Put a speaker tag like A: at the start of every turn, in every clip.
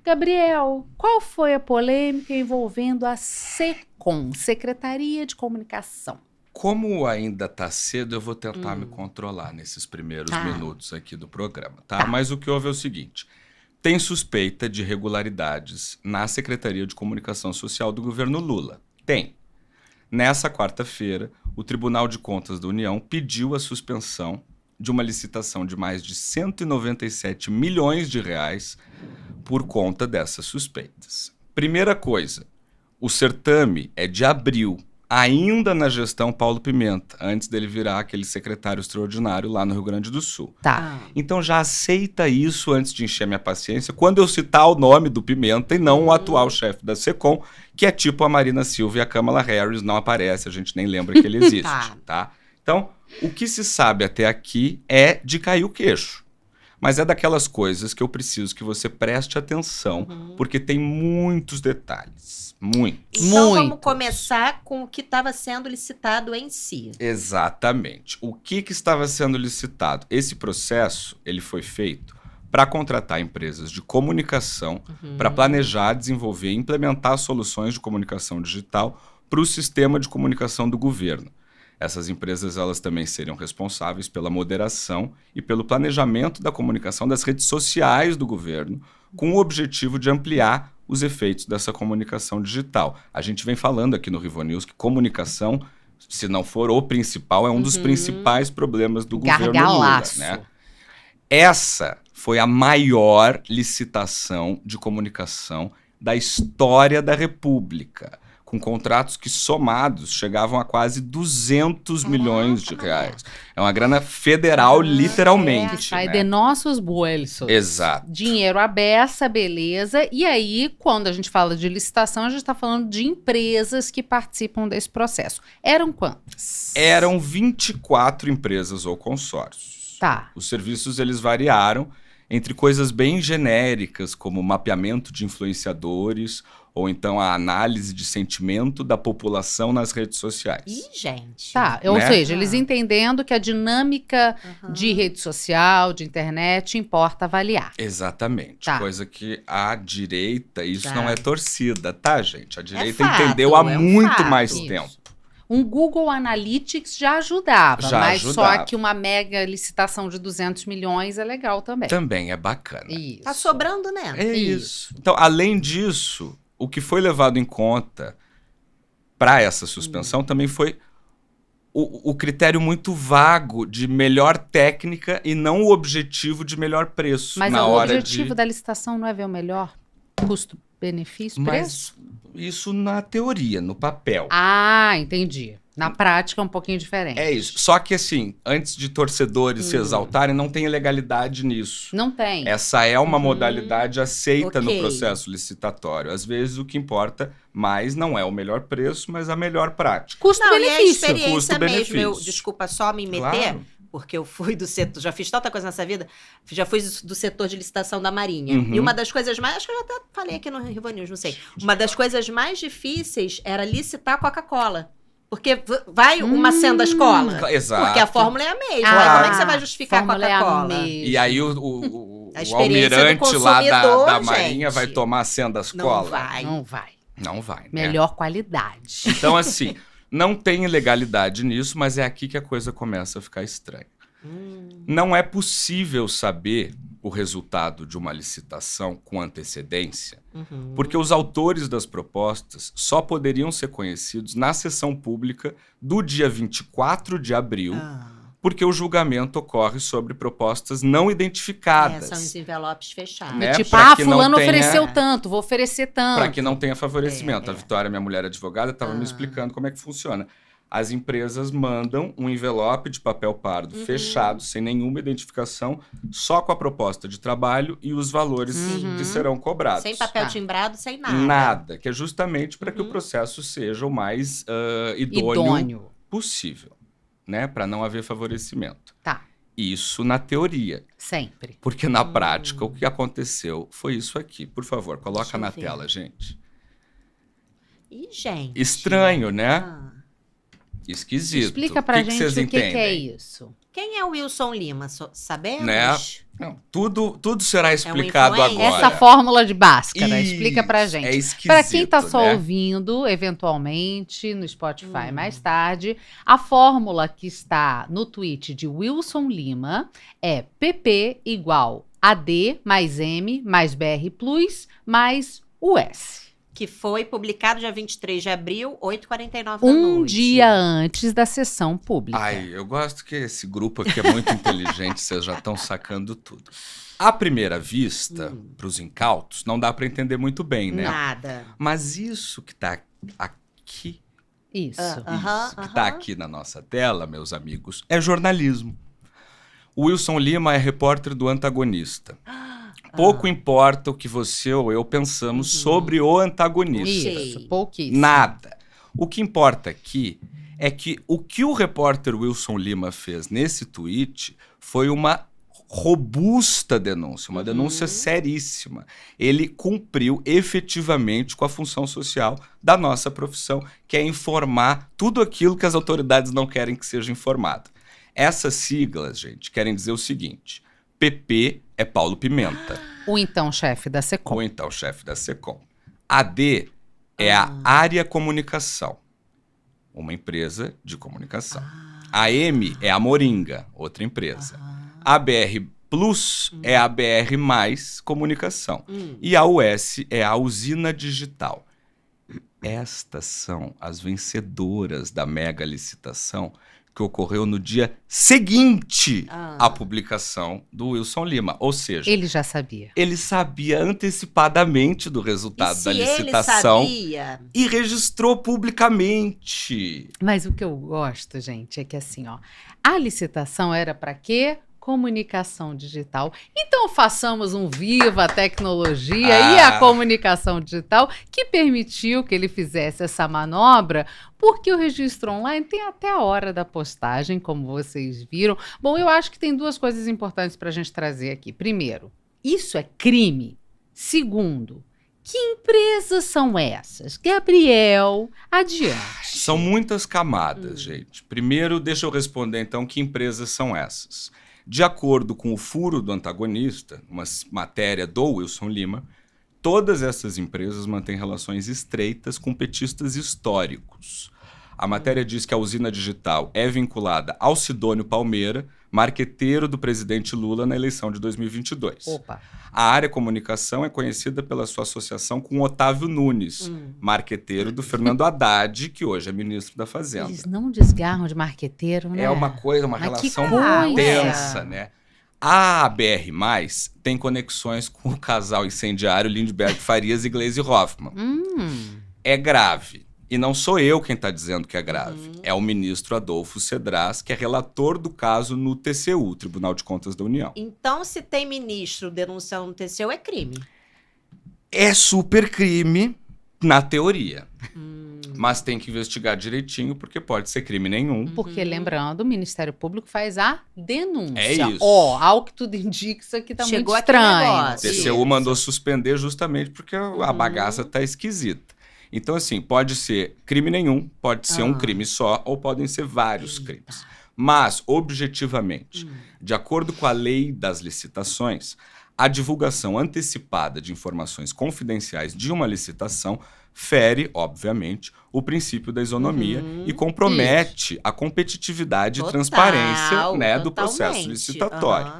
A: Gabriel, qual foi a polêmica envolvendo a SECOM, Secretaria de Comunicação?
B: Como ainda está cedo, eu vou tentar me controlar nesses primeiros minutos aqui do programa, tá? Mas o que houve é o seguinte: tem suspeita de irregularidades na Secretaria de Comunicação Social do governo Lula. Tem. Nessa quarta-feira, o Tribunal de Contas da União pediu a suspensão de uma licitação de mais de 197 milhões de reais por conta dessas suspeitas. Primeira coisa, o certame é de abril, ainda na gestão Paulo Pimenta, antes dele virar aquele secretário extraordinário lá no Rio Grande do Sul.
A: Tá.
B: Então já aceita isso antes de encher minha paciência, quando eu citar o nome do Pimenta e não o atual chefe da SECOM, que é tipo a Marina Silva e a Kamala Harris, não aparece, a gente nem lembra que ele existe, tá? Então, o que se sabe até aqui é de cair o queixo. Mas é daquelas coisas que eu preciso que você preste atenção, porque tem muitos detalhes.
C: Então vamos começar com o que estava sendo licitado em si.
B: Exatamente. O que estava sendo licitado? Esse processo ele foi feito para contratar empresas de comunicação para planejar, desenvolver e implementar soluções de comunicação digital para o sistema de comunicação do governo. Essas empresas elas também seriam responsáveis pela moderação e pelo planejamento da comunicação das redes sociais do governo, com o objetivo de ampliar os efeitos dessa comunicação digital. A gente vem falando aqui no Rivonews que comunicação, se não for o principal, é um dos principais problemas do governo Lula, né? Essa foi a maior licitação de comunicação da história da República, com contratos que somados chegavam a quase 200 milhões de reais. É uma grana federal, literalmente.
A: Que sai de nossos bolsos.
B: Exato.
A: Dinheiro à beça, beleza. E aí, quando a gente fala de licitação, a gente está falando de empresas que participam desse processo. Eram quantas?
B: Eram 24 empresas ou consórcios.
A: Tá.
B: Os serviços, eles variaram entre coisas bem genéricas, como mapeamento de influenciadores, ou então a análise de sentimento da população nas redes sociais.
C: Ih, gente.
A: Tá, ou seja, eles entendendo que a dinâmica de rede social, de internet, importa avaliar.
B: Exatamente.
A: Tá.
B: Coisa que a direita, isso não é torcida, tá, gente? A direita
C: fato,
B: entendeu há
C: é um
B: muito
C: fato.
B: mais
A: Isso.
B: tempo.
A: Um Google Analytics já ajudava,
B: Já
A: mas
B: ajudava.
A: só que uma mega licitação de 200 milhões é legal também.
B: Também é bacana.
A: Isso.
C: Tá sobrando, né?
B: É isso. Então, além disso, o que foi levado em conta para essa suspensão também foi o critério muito vago de melhor técnica e não o objetivo de melhor preço.
A: Mas
B: na
A: o
B: hora
A: objetivo da licitação não é ver o melhor custo-benefício, preço?
B: Mas isso na teoria, no papel.
A: Ah, entendi. Na prática é um pouquinho diferente.
B: É isso. Só que assim, antes de torcedores se exaltarem, não tem ilegalidade nisso.
A: Não tem.
B: Essa é uma modalidade aceita no
C: Ok.
B: processo licitatório. Às vezes o que importa mais não é o melhor preço, mas a melhor prática.
C: Não, e a
A: Custo-benefício.
C: experiência mesmo.
B: Custo-benefício.
C: Desculpa só me meter,
B: Claro.
C: porque eu fui do setor, já fiz tanta coisa nessa vida, já fui do setor de licitação da Marinha.
B: Uhum.
C: E uma das coisas mais, acho que eu já até falei aqui no Rivonews, não sei. Uma das coisas mais difíceis era licitar a Coca-Cola. Porque vai uma sendo da escola.
B: Exato.
C: Porque a fórmula é a mesma.
B: Claro.
C: Como é que você vai justificar a
A: Fórmula é a
C: Coca-Cola?
A: mesma.
B: E aí o
C: A experiência do
B: almirante lá da
C: consumidor,
B: Marinha
C: gente.
B: vai tomar a senha das
C: Não
B: colas?
C: vai.
A: Não vai.
B: Não vai, né?
A: Melhor qualidade.
B: Então, assim, não tem ilegalidade nisso, mas é aqui que a coisa começa a ficar estranha. Não é possível saber o resultado de uma licitação com antecedência, porque os autores das propostas só poderiam ser conhecidos na sessão pública do dia 24 de abril, porque o julgamento ocorre sobre propostas não identificadas.
C: São os envelopes fechados.
B: Né?
A: Tipo,
B: pra que não
A: fulano
B: tenha-
A: ofereceu tanto, vou oferecer tanto.
B: Para que não tenha favorecimento.
C: É.
B: A Vitória, minha mulher advogada, estava me explicando como é que funciona. As empresas mandam um envelope de papel pardo fechado, sem nenhuma identificação, só com a proposta de trabalho e os valores que serão cobrados.
C: Sem papel
A: Tá.
C: timbrado, sem nada.
B: Nada, que é justamente para que o processo seja o mais idôneo possível, né? Para não haver favorecimento.
A: Tá,
B: Isso na teoria.
A: sempre.
B: Porque na prática, o que aconteceu foi isso aqui. Por favor, coloca
C: Deixa eu
B: na
C: ver.
B: tela, gente.
C: Ih, gente.
B: Estranho, né?
C: Ah.
B: Esquisito.
A: Explica pra
B: que
A: gente
B: vocês
A: o que é
B: entendem?
A: isso.
C: Quem é o Wilson Lima? Sabemos?
B: Né? Não, tudo será explicado
C: influencer?
B: agora.
A: Essa fórmula de Bhaskara, explica pra
B: Isso,
A: gente.
B: É esquisito,
A: Para quem tá só
B: né?
A: ouvindo, eventualmente, no Spotify mais tarde, a fórmula que está no tweet de Wilson Lima é PP igual AD mais M mais BR Plus mais US.
C: Que foi publicado dia 23 de abril, 8h49 da noite.
A: Um dia antes da sessão pública.
B: Ai, eu gosto que esse grupo aqui é muito inteligente, vocês já estão sacando tudo. À primeira vista, para os incautos, não dá para entender muito bem, né?
C: Nada.
B: Mas isso que tá aqui,
A: Isso.
B: isso que tá aqui na nossa tela, meus amigos, é jornalismo. O Wilson Lima é repórter do Antagonista. Pouco importa o que você ou eu pensamos sobre o antagonista.
A: Isso, pouquíssimo.
B: Nada. O que importa aqui é que o que o repórter Wilson Lima fez nesse tweet foi uma robusta denúncia, uma denúncia seríssima. Ele cumpriu efetivamente com a função social da nossa profissão, que é informar tudo aquilo que as autoridades não querem que seja informado. Essas siglas, gente, querem dizer o seguinte: PP é Paulo Pimenta.
A: O então chefe da Secom.
B: Ou então chefe da Secom. AD é a Área Comunicação, uma empresa de comunicação. A M é a Moringa, outra empresa. A BR Plus é a BR Mais Comunicação. E a US é a Usina Digital. Estas são as vencedoras da mega licitação que ocorreu no dia seguinte à publicação do Wilson Lima. Ou seja,
A: Ele já sabia.
B: ele sabia antecipadamente do resultado da licitação
C: Ele sabia.
B: e registrou publicamente.
A: Mas o que eu gosto, gente, é que assim, ó, a licitação era para quê? Comunicação digital. Então façamos um viva a tecnologia e a comunicação digital que permitiu que ele fizesse essa manobra, porque o registro online tem até a hora da postagem, como vocês viram. Bom, eu acho que tem duas coisas importantes para a gente trazer aqui. Primeiro, isso é crime. Segundo, que empresas são essas? Gabriel, adiante.
B: São muitas camadas, gente. Primeiro, deixa eu responder então que empresas são essas. De acordo com o furo do Antagonista, uma matéria do Wilson Lima, todas essas empresas mantêm relações estreitas com petistas históricos. A matéria diz que a Usina Digital é vinculada ao Sidônio Palmeira, marqueteiro do presidente Lula na eleição de 2022.
A: Opa.
B: A área comunicação é conhecida pela sua associação com Otávio Nunes, marqueteiro do Fernando Haddad, que hoje é ministro da Fazenda.
A: Eles não desgarram de marqueteiro, né?
B: É uma coisa, uma
A: Mas que
B: relação
A: coisa!
B: tensa, né? A BR+, tem conexões com o casal incendiário Lindbergh Farias e Gleisi Hoffmann. É grave. E não sou eu quem está dizendo que é grave. É o ministro Adolfo Cedras, que é relator do caso no TCU, Tribunal de Contas da União.
C: Então, se tem ministro denunciando o TCU, é crime.
B: É super crime na teoria. Mas tem que investigar direitinho, porque pode ser crime nenhum.
A: Porque, lembrando, o Ministério Público faz a denúncia.
B: É isso.
A: Ó, ao que tudo indica, isso aqui tá
C: Chegou
A: muito
C: aquele
A: estranho.
B: O
C: negócio.
B: TCU
C: Isso.
B: mandou suspender justamente porque a bagaça tá esquisita. Então, assim, pode ser crime nenhum, pode ser um crime só, ou podem ser vários crimes. Mas, objetivamente, de acordo com a lei das licitações, a divulgação antecipada de informações confidenciais de uma licitação fere, obviamente, o princípio da isonomia e compromete a competitividade e transparência, né, do processo licitatório.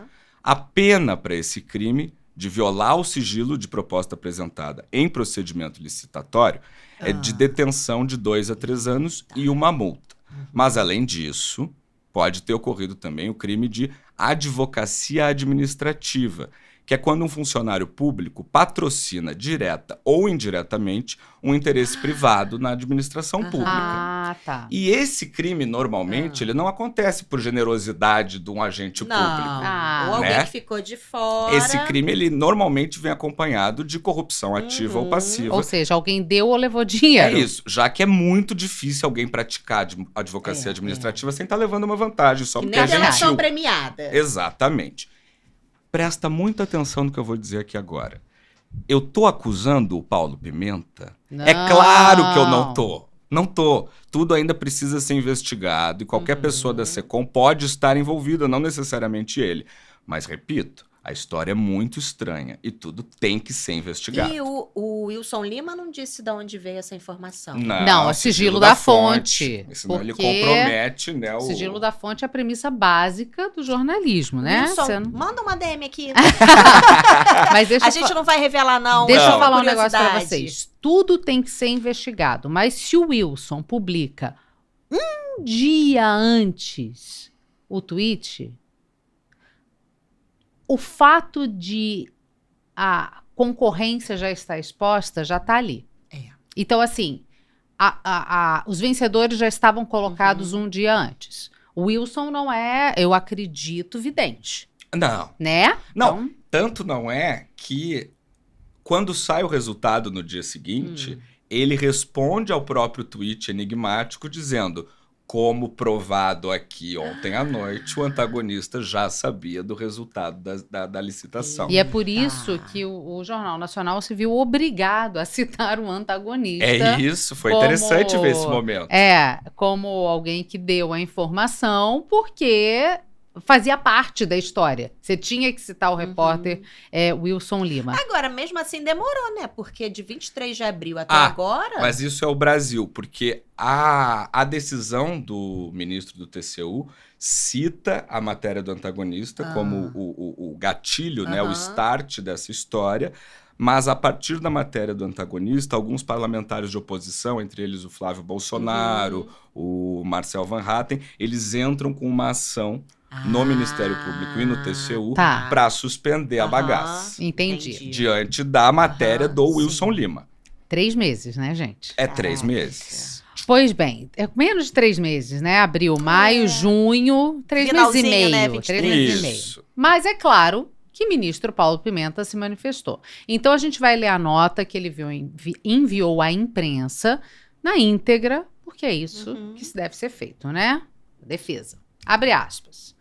B: A pena para esse crime de violar o sigilo de proposta apresentada em procedimento licitatório é de detenção de 2 a 3 anos e uma multa. Mas, além disso, pode ter ocorrido também o crime de advocacia administrativa, que é quando um funcionário público patrocina direta ou indiretamente um interesse privado na administração pública.
A: Ah, tá.
B: E esse crime, normalmente, ele não acontece por generosidade de um agente público.
C: Ou alguém
B: né?
C: que ficou de fora.
B: Esse crime, ele normalmente vem acompanhado de corrupção ativa ou passiva.
A: Ou seja, alguém deu ou levou dinheiro.
B: É isso, já que é muito difícil alguém praticar advocacia administrativa sem estar levando uma vantagem, só
C: Que
B: porque
C: nem
B: é
C: a delação
B: gentil.
C: premiada.
B: Exatamente. Presta muita atenção no que eu vou dizer aqui agora. Eu tô acusando o Paulo Pimenta?
A: Não.
B: É claro que eu não tô. Não tô. Tudo ainda precisa ser investigado e qualquer pessoa da SECOM pode estar envolvida, não necessariamente ele. Mas, repito, a história é muito estranha e tudo tem que ser investigado.
C: E o Wilson Lima não disse de onde veio essa informação.
A: Não, é sigilo da fonte.
B: Senão ele
A: Porque
B: compromete, né?
A: o sigilo da fonte é a premissa básica do jornalismo, né?
C: Wilson,
A: Você não-
C: manda uma DM aqui.
A: Mas deixa
C: A
A: eu
C: gente não vai revelar, não.
A: Deixa
B: Não.
A: eu falar um negócio pra
C: Curiosidade.
A: vocês. Tudo tem que ser investigado. Mas se o Wilson publica um dia antes o tweet, o fato de a concorrência já estar exposta já está ali.
C: É.
A: Então, assim, os vencedores já estavam colocados um dia antes. O Wilson não é, eu acredito, vidente,
B: Não.
A: né?
B: Não,
A: Então,
B: tanto não é que quando sai o resultado no dia seguinte, ele responde ao próprio tweet enigmático dizendo: como provado aqui ontem à noite, o antagonista já sabia do resultado da licitação.
A: e é por isso que o Jornal Nacional se viu obrigado a citar o antagonista.
B: É isso, foi
A: como-
B: interessante ver esse momento.
A: Como alguém que deu a informação, porque fazia parte da história. Você tinha que citar o repórter Wilson Lima.
C: Agora, mesmo assim, demorou, né? Porque de 23 de abril até
B: Ah,
C: agora...
B: Mas isso é o Brasil, porque a decisão do ministro do TCU cita a matéria do antagonista como o gatilho, né, o start dessa história, mas a partir da matéria do antagonista, alguns parlamentares de oposição, entre eles o Flávio Bolsonaro, o Marcel Van Hatten, eles entram com uma ação no Ministério Público e no TCU
A: Tá.
B: para suspender a bagaça,
A: Entendi.
B: diante da matéria do
C: sim.
B: Wilson Lima.
A: 3 meses, né, gente?
B: É 3 meses.
A: Pois bem, é menos de 3 meses, né? Abril, maio, junho, 3 meses e
C: Finalzinho,
A: meio.
C: né?
A: 3
C: 23.
A: meses e meio.
B: Isso.
A: Mas é claro que o ministro Paulo Pimenta se manifestou. Então a gente vai ler a nota que ele enviou à imprensa na íntegra, porque é isso que se deve ser feito, né? Defesa. Abre aspas.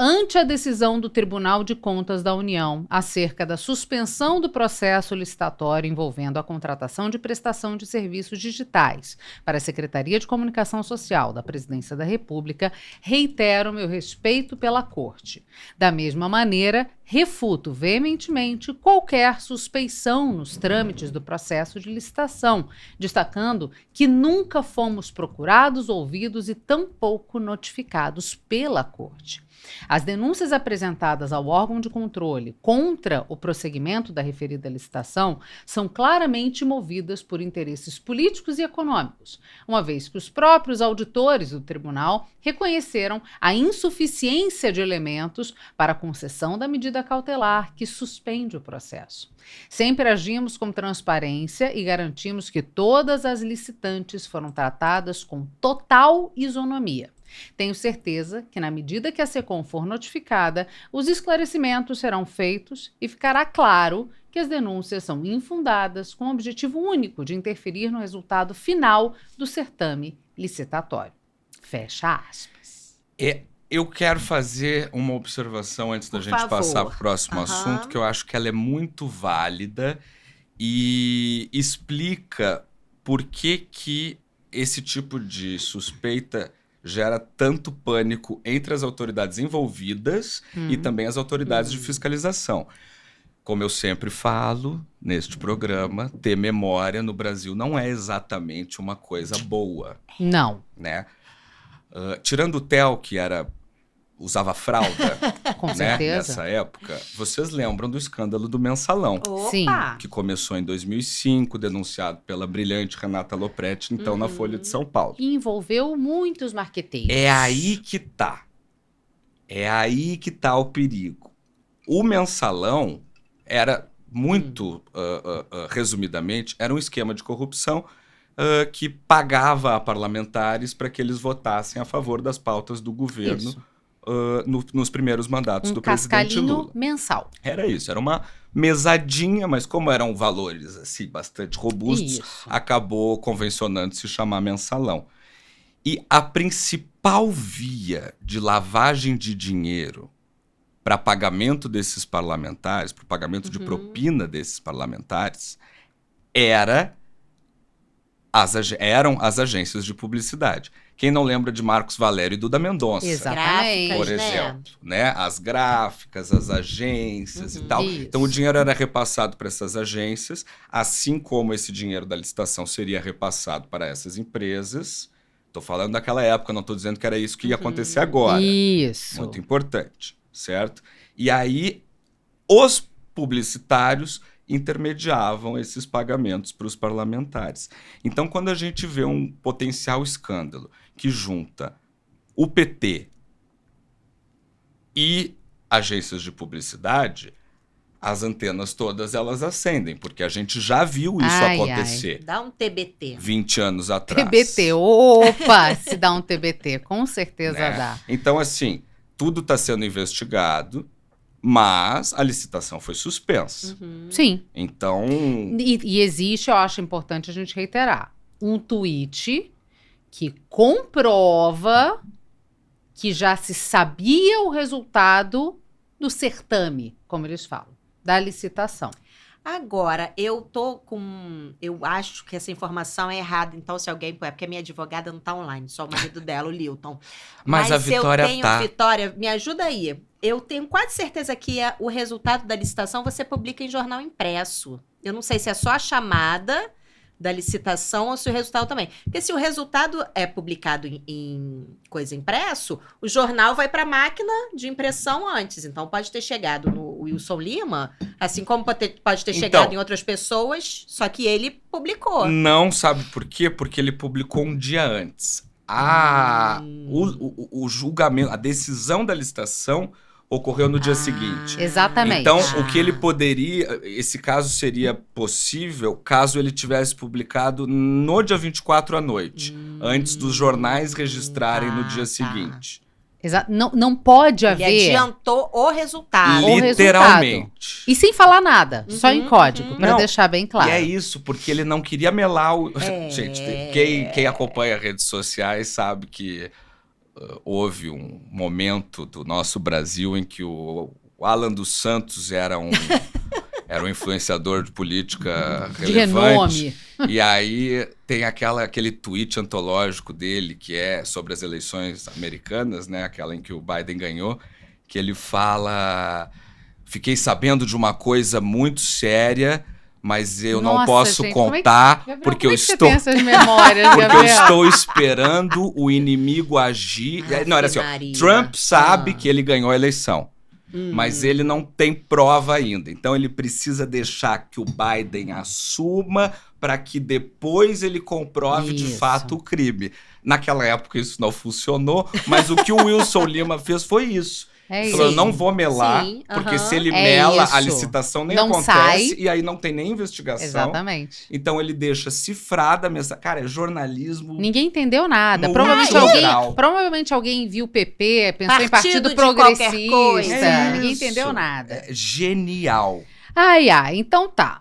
A: Ante a decisão do Tribunal de Contas da União acerca da suspensão do processo licitatório envolvendo a contratação de prestação de serviços digitais para a Secretaria de Comunicação Social da Presidência da República, reitero meu respeito pela Corte. Da mesma maneira, refuto veementemente qualquer suspeição nos trâmites do processo de licitação, destacando que nunca fomos procurados, ouvidos e tampouco notificados pela Corte. As denúncias apresentadas ao órgão de controle contra o prosseguimento da referida licitação são claramente movidas por interesses políticos e econômicos, uma vez que os próprios auditores do tribunal reconheceram a insuficiência de elementos para a concessão da medida cautelar que suspende o processo. Sempre agimos com transparência e garantimos que todas as licitantes foram tratadas com total isonomia. Tenho certeza que, na medida que a SECOM for notificada, os esclarecimentos serão feitos e ficará claro que as denúncias são infundadas com o objetivo único de interferir no resultado final do certame licitatório. Fecha aspas.
B: Eu quero fazer uma observação antes da
C: Por
B: gente
C: favor.
B: passar para o próximo assunto, que eu acho que ela é muito válida e explica por que esse tipo de suspeita gera tanto pânico entre as autoridades envolvidas e também as autoridades de fiscalização. Como eu sempre falo neste programa, ter memória no Brasil não é exatamente uma coisa boa,
A: Não,
B: né? Tirando o Theo, que usava fralda,
A: com
B: né,
A: certeza.
B: nessa época, vocês lembram do escândalo do Mensalão,
C: Opa!
A: Sim.
B: que começou em 2005, denunciado pela brilhante Renata Lopretti, então na Folha de São Paulo.
A: E envolveu muitos marqueteiros.
B: É aí que tá. É aí que tá o perigo. O Mensalão era muito, resumidamente, era um esquema de corrupção que pagava a parlamentares para que eles votassem a favor das pautas do governo
A: Isso.
B: nos primeiros mandatos do presidente
A: cascalhinho
B: Lula.
A: mensal.
B: Era isso, era uma mesadinha, mas como eram valores assim bastante robustos,
A: Isso.
B: acabou convencionando se chamar Mensalão. E a principal via de lavagem de dinheiro para pagamento desses parlamentares, para o pagamento de propina desses parlamentares, era eram as agências de publicidade. Quem não lembra de Marcos Valério e Duda Mendonça?
A: Exatamente.
B: Por exemplo, né? As gráficas, as agências e tal.
A: Isso.
B: Então, o dinheiro era repassado para essas agências, assim como esse dinheiro da licitação seria repassado para essas empresas. Estou falando daquela época, não estou dizendo que era isso que ia acontecer agora.
A: Isso.
B: Muito importante, certo? E aí, os publicitários intermediavam esses pagamentos para os parlamentares. Então, quando a gente vê um potencial escândalo que junta o PT e agências de publicidade, as antenas todas elas acendem, porque a gente já viu isso acontecer.
C: Dá um TBT.
B: 20 anos atrás.
A: TBT, opa, se dá um TBT, com certeza
B: Né?
A: dá.
B: Então, assim, tudo está sendo investigado, mas a licitação foi suspensa.
A: Sim.
B: Então,
A: E existe, eu acho importante a gente reiterar, um tweet que comprova que já se sabia o resultado do certame, como eles falam, da licitação.
C: Agora, eu acho que essa informação é errada, então se alguém... É porque a minha advogada não tá online, só o marido dela, o Lilton.
B: mas a Vitória
C: eu tenho,
B: tá.
C: Vitória, me ajuda aí. Eu tenho quase certeza que o resultado da licitação você publica em jornal impresso. Eu não sei se é só a chamada da licitação ou se o resultado também. Porque se o resultado é publicado em coisa impresso, o jornal vai para a máquina de impressão antes. Então pode ter chegado no Wilson Lima, assim como pode ter chegado em outras pessoas, só que ele publicou.
B: Não sabe por quê? Porque ele publicou um dia antes. O julgamento, a decisão da licitação ocorreu no dia seguinte.
A: Exatamente.
B: Então, o que ele poderia... Esse caso seria possível caso ele tivesse publicado no dia 24 à noite, antes dos jornais registrarem no dia seguinte.
A: Não pode
C: Ele
A: haver...
C: adiantou o resultado.
B: Literalmente.
A: E sem falar nada, só em código, para
B: Não,
A: deixar bem claro.
B: E é isso, porque ele não queria melar o...
C: É.
B: Gente, quem acompanha redes sociais sabe que houve um momento do nosso Brasil em que o Alan dos Santos era um influenciador de política
A: De
B: relevante.
A: renome.
B: E aí tem aquele tweet antológico dele, que é sobre as eleições americanas, né? Aquela em que o Biden ganhou, que ele fala: fiquei sabendo de uma coisa muito séria, mas eu não posso
A: gente,
B: contar
A: Gabriel,
B: porque
A: como
B: eu
A: é que você
B: estou...
A: tem essas memórias,
B: Porque eu
A: Gabriel?
B: estou esperando o inimigo agir. Não, era assim, ó,
C: Maria.
B: Trump sabe que ele ganhou a eleição, mas ele não tem prova ainda. Então ele precisa deixar que o Biden assuma para que depois ele comprove de
A: Isso.
B: fato o crime. Naquela época isso não funcionou, mas o que o Wilson Lima fez foi isso.
A: É
B: Ele
A: isso.
B: falou, eu não vou melar,
C: Sim,
B: porque se ele
A: É
B: mela, a
A: isso.
B: licitação nem
A: Não
B: acontece,
A: sai.
B: e aí não tem nem investigação.
A: Exatamente.
B: Então ele deixa cifrada a mensagem. Cara, é jornalismo.
A: Ninguém entendeu nada.
B: No
A: Provavelmente alguém viu o PP, pensou em
C: Partido
A: partido
C: de qualquer
A: progressista.
C: coisa.
A: Ninguém
B: Isso.
A: entendeu nada.
B: É genial.
A: Ai, então tá.